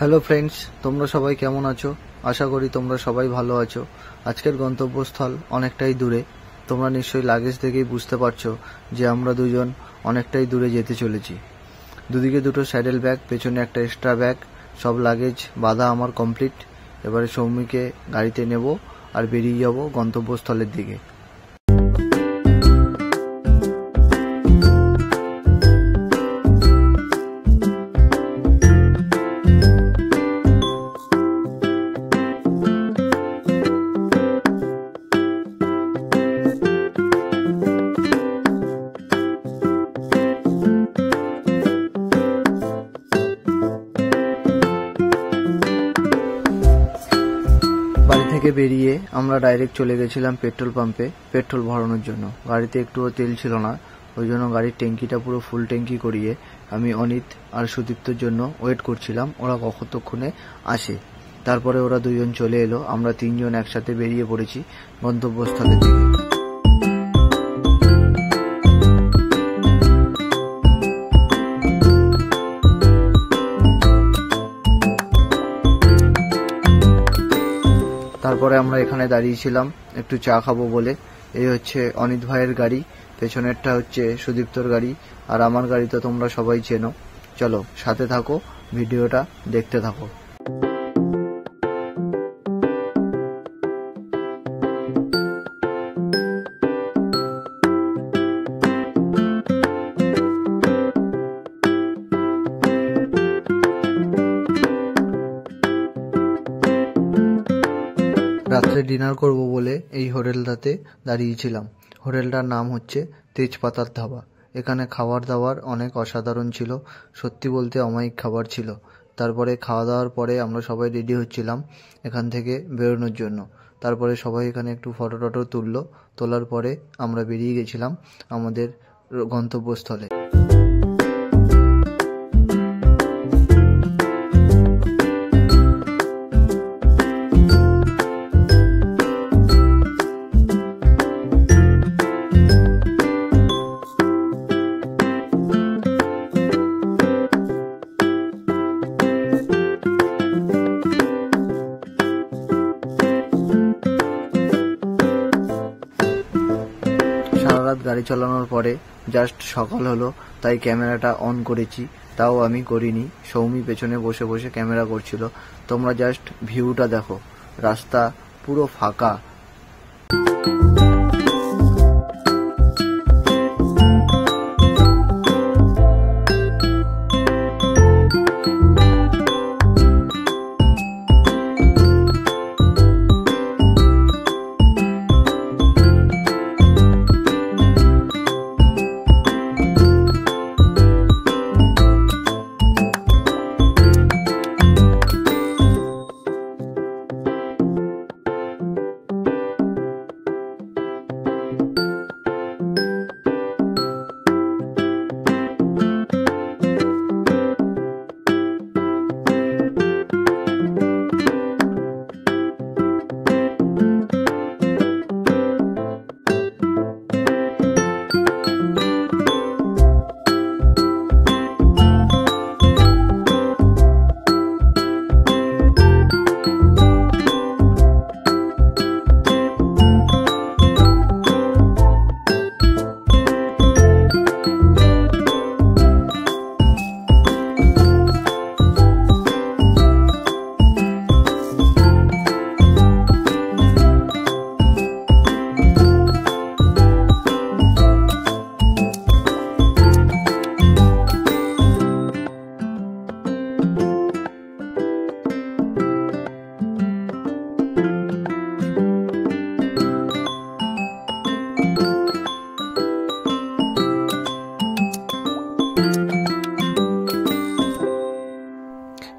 Hello friends, তোমরা সবাই কেমন আছো? আশা করি তোমরা সবাই ভালো আছো। আজকের গন্তব্যস্থল অনেকটাই দূরে। তোমরা নিশ্চয়ই লাগেজ দেখেই বুঝতে পারছো যে আমরা দুজন অনেকটাই দূরে যেতে চলেছি। দুদিকে দুটো স্যাডেল ব্যাগ, পেছনে একটা এক্সট্রা ব্যাগ, সব লাগেজ বাঁধা আমার কমপ্লিট। এবারে সৌমিকে গাড়িতে নেব আর বেরিয়ে যাব গন্তব্যস্থলের দিকে। বাড়ি থেকে বেরিয়ে আমরা ডাইরেক্ট চলে গেছিলাম পেট্রোল পাম্পে পেট্রোল ভরানোর জন্য। গাড়িতে একটুও তেল ছিল না, ওই জন্য গাড়ির ট্যাঙ্কিটা পুরো ফুল ট্যাঙ্কি করিয়ে আমি অনিত আর সুদীপ্তর জন্য ওয়েট করছিলাম ওরা কতক্ষণে আসে। তারপরে ওরা দুজন চলে এলো, আমরা তিনজন একসাথে বেরিয়ে পড়েছি গন্তব্যস্থলের দিকে। তারপরে আমরা এখানে দাঁড়িয়েছিলাম একটু চা খাবো বলে। এই হচ্ছে অনিত ভাইয়ের গাড়ি, পেছনেরটা হচ্ছে সুদীপ্তর গাড়ি, আর আমার গাড়ি তো তোমরা সবাই চেনো। চলো সাথে থাকো, ভিডিওটা দেখতে থাকো। রাত্রে ডিনার করব বলে এই হোটেলটাতে দাঁড়িয়েছিলাম। হোটেলটার নাম হচ্ছে তেজপাতার ধাবা। এখানে খাবার দাবার অনেক অসাধারণ ছিল, সত্যি বলতে অমায়িক খাবার ছিল। তারপরে খাওয়া দাওয়ার পরে আমরা সবাই রেডি হচ্ছিলাম এখান থেকে বেরোনোর জন্য। তারপরে সবাই এখানে একটু ফটো টটো তুললো, তোলার পরে আমরা বেরিয়ে গেছিলাম আমাদের গন্তব্যস্থলে। সারা রাত গাড়ি চালানোর পরে জাস্ট সকাল হলো, তাই ক্যামেরাটা অন করেছি। তাও আমি করিনি, সৌমি পেছনে বসে বসে ক্যামেরা করছিল। তোমরা জাস্ট ভিউটা দেখো, রাস্তা পুরো ফাঁকা।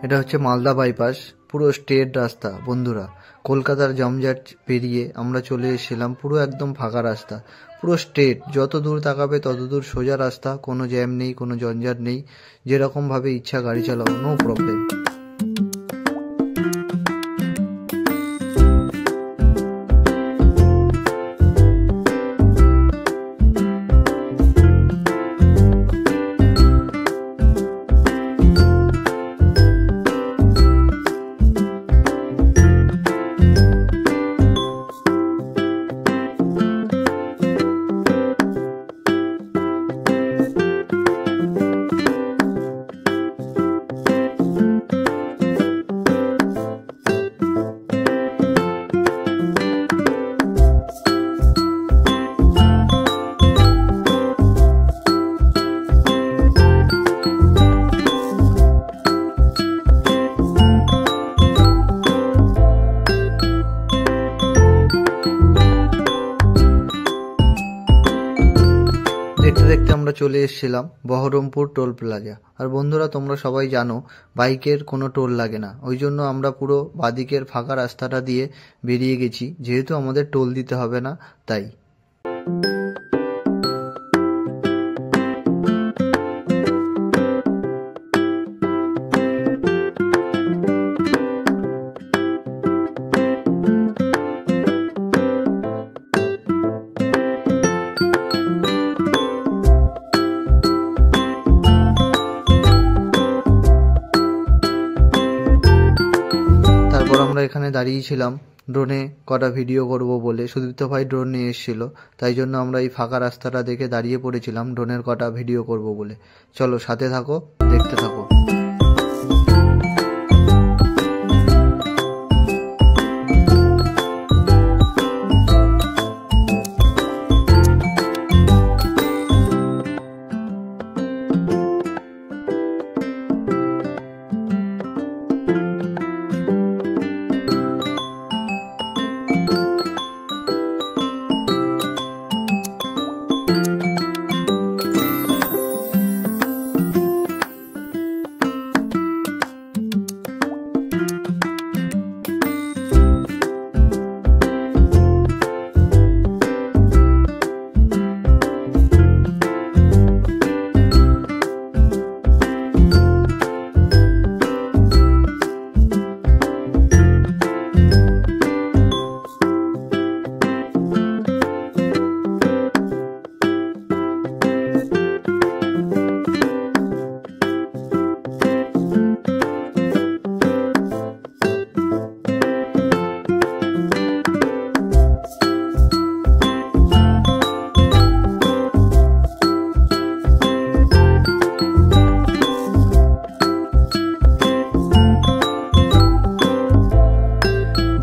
এটা হচ্ছে মালদা বাইপাস, পুরো স্ট্রেট রাস্তা বন্ধুরা। কলকাতার জমজট পেরিয়ে আমরা চলে এসেছিলাম পুরো একদম ফাঁকা রাস্তা, পুরো স্ট্রেট। যত দূর তাকাবে তত দূর সোজা রাস্তা, কোনো জ্যাম নেই, কোনো ঝঞ্ঝাট নেই। যেরকমভাবে ইচ্ছা গাড়ি চালাও, নো প্রবলেম। আমরা চলে এসেছিলাম বহরমপুর টোল প্লাজা। আর বন্ধুরা, তোমরা সবাই জানো বাইকের কোনো টোল লাগে না, ওই জন্য আমরা পুরো বাদিকের ফাঁকা রাস্তাটা দিয়ে বেরিয়ে গেছি, যেহেতু আমাদের টোল দিতে হবে না তাই। তারপর আমরা এখানে দাঁড়িয়েছিলাম ড্রোনে কটা ভিডিও করব বলে। সুদীপ্ত ভাই ড্রোন নিয়ে এসেছিল, তাই জন্য আমরা এই ফাঁকা রাস্তাটা দেখে দাঁড়িয়ে পড়েছিলাম ড্রোনের কটা ভিডিও করব বলে। চলো সাথে থাকো, দেখতে থাকো।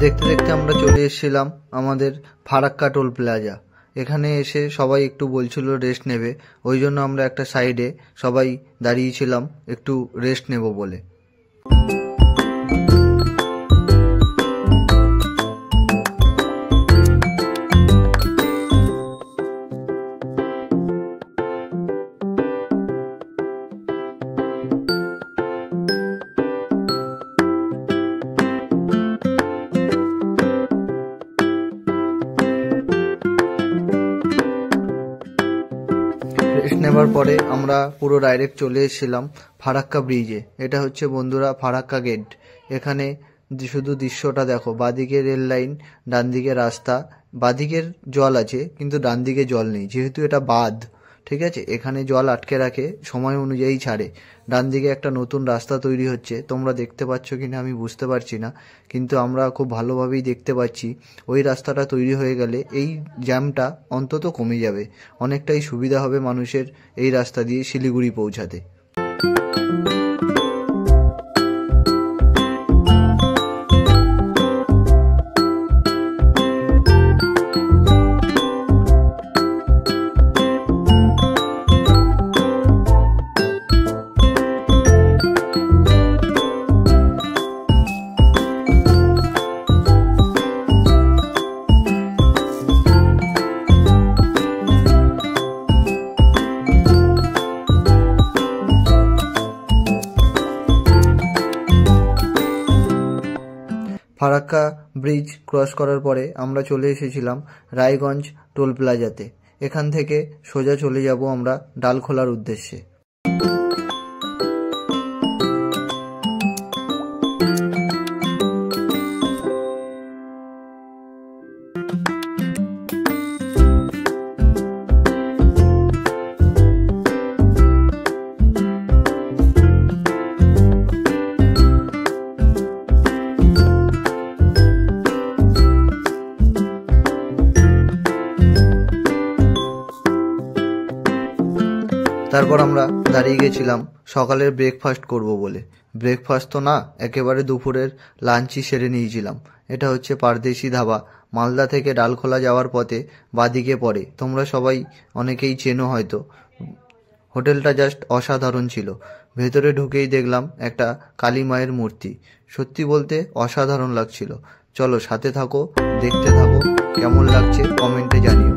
দেখতে দেখতে আমরা চলে এসেছিলাম আমাদের ফারাক্কা টোল প্লাজা। এখানে এসে সবাই একটু বলছিল রেস্ট নেবে, ওই জন্য আমরা একটা সাইডে সবাই দাঁড়িয়েছিলাম একটু রেস্ট নেব বলে। রেস্ট নেবার পরে আমরা পুরো ডাইরেক্ট চলে এসেছিলাম ফারাক্কা ব্রিজে। এটা হচ্ছে বন্ধুরা ফারাক্কা গেট। এখানে শুধু দৃশ্যটা দেখো, বাঁদিকে রেল লাইন, ডান দিকে রাস্তা। বাঁদিকের জল আছে কিন্তু ডান দিকে জল নেই, যেহেতু এটা বাঁধ, ঠিক আছে। এখানে জল আটকে রাখে, সময় অনুযায়ী ছাড়ে। ডান দিকে একটা নতুন রাস্তা তৈরি হচ্ছে, তোমরা দেখতে পাচ্ছ কিনা আমি বুঝতে পারছি না, কিন্তু আমরা খুব ভালোভাবেই দেখতে পাচ্ছি। ওই রাস্তাটা তৈরি হয়ে গেলে এই জ্যামটা অন্তত কমে যাবে, অনেকটাই সুবিধা হবে মানুষের এই রাস্তা দিয়ে শিলিগুড়ি পৌঁছাতে। ফারাক্কা ব্রিজ ক্রস করার পরে আমরা চলে এসেছিলাম রায়গঞ্জ টোল প্লাজাতে। এখান থেকে সোজা চলে যাব আমরা ডালখোলার উদ্দেশ্যে। তারপর আমরা দাঁড়িয়ে গেছিলাম সকালের ব্রেকফাস্ট করব বলে। ব্রেকফাস্ট তো না, একেবারে দুপুরের লাঞ্চই সেরে নিয়েছিলাম। এটা হচ্ছে পারদেশি ধাবা, মালদা থেকে ডালখোলা যাওয়ার পথে বাদিকে পড়ে। তোমরা সবাই অনেকেই চেনো হয়তো। হোটেলটা জাস্ট অসাধারণ ছিল। ভেতরে ঢুকেই দেখলাম একটা কালী মায়ের মূর্তি, সত্যি বলতে অসাধারণ লাগছিল। চলো সাথে থাকো, দেখতে থাকো, কেমন লাগছে কমেন্টে জানিও।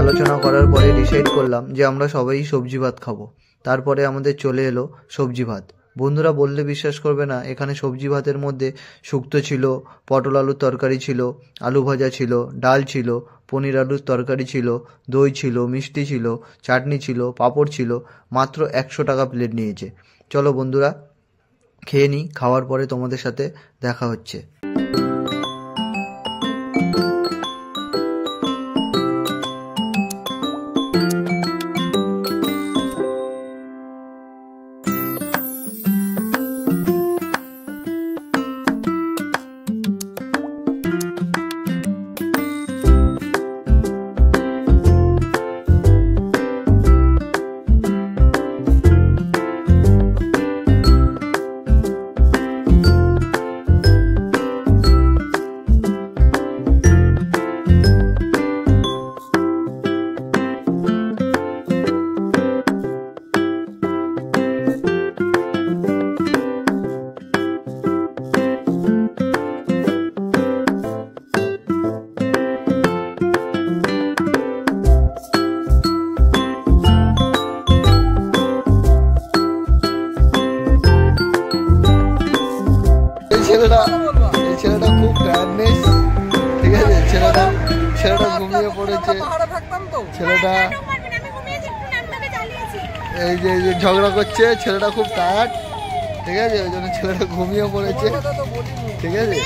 আলোচনা করার পরে ডিসাইড করলাম যে আমরা সবাই সবজি ভাত খাবো। তারপরে আমাদের চলে এলো সবজি ভাত। বন্ধুরা বললে বিশ্বাস করবে না, এখানে সবজি ভাতের মধ্যে শুক্তো ছিল, পটল আলুর তরকারি ছিল, আলু ভাজা ছিল, ডাল ছিল, পনির আলুর তরকারি ছিল, দই ছিল, মিষ্টি ছিল, চাটনি ছিল, পাঁপড় ছিল। মাত্র 100 টাকা প্লেট নিয়েছে। চলো বন্ধুরা খেয়ে নিই, খাওয়ার পরে তোমাদের সাথে দেখা হচ্ছে। এই ছেলেটা খুব টায়ার্ডনেস, ঠিক আছে? ছেলেটা ঘুমিয়ে পড়েছে। ছেলেটা এই যে ঝগড়া করছে, ছেলেটা খুব টায়ার্ড, ঠিক আছে? ওই জন্য ছেলেটা ঘুমিয়ে পড়েছে, ঠিক আছে?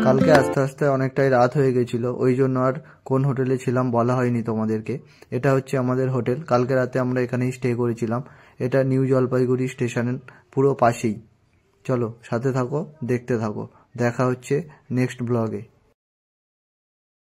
কালকে আস্তে আস্তে অনেকটাই রাত হয়ে গেছিল, ওই জন্য আর কোন হোটেলে ছিলাম বলা হয়নি তোমাদেরকে। এটা হচ্ছে আমাদের হোটেল। কালকে রাতে আমরা এখানেই স্টে করেছিলাম। এটা নিউ জলপাইগুড়ি স্টেশনের পুরো পাশেই। চলো সাথে থাকো, দেখতে থাকো। দেখা হচ্ছে নেক্সট ব্লগে।